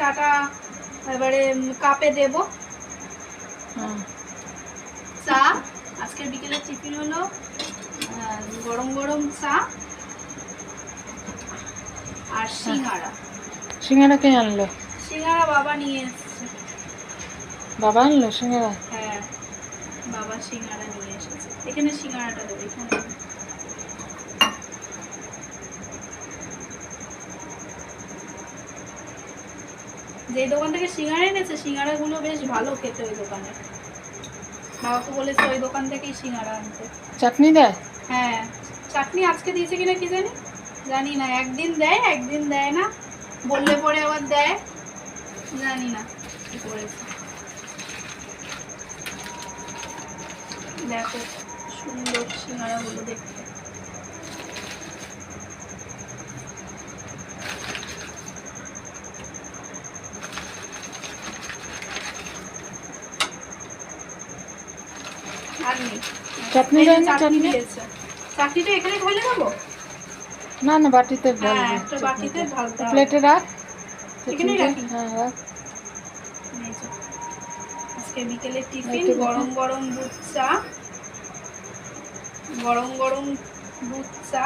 চাটা এবারে কাপে দেব। চা আজকের বিকেলের টিফিন হলো গরম গরম চা আর সিঙ্গারা। সিঙ্গারা কে আনলো? সিঙ্গারা বাবা নিয়ে এসেছে। বাবা আনলো সিঙ্গারা? হ্যাঁ, বাবা সিঙ্গারা নিয়ে এসেছে। এখানে সিঙ্গারাটা দেবে, এখানে যে দোকান থেকে সিঙ্গারা এনেছে সিঙ্গারাগুলো বেশ ভালো খেতে। ওই দোকানে বাবাকে বলেছে ওই দোকান থেকেই সিঙ্গারা আনতে। চাটনি দেয়? হ্যাঁ, চাটনি আজকে দিয়েছে কিনা কি জানি না। একদিন দেয় একদিন দেয় না, বললে পরে আবার দেয়, জানি না কি করেছে। দেখো সুন্দর সিঙ্গারাগুলো দেখতে। আর নেই চাটনি দেয় না? চাটনি দিয়েছে। চাটনিটা এখানে ঢেলে দেবো? না না, বাটিতে হ্যাঁ, একটা বাটিতে ঢালতে হবে। প্লেটে রাখ। এখানেই রাখি। হ্যাঁ রাখ। আজকে বিকেলের টিফিন গরম গরম দুধ চা, গরম গরম দুধ চা।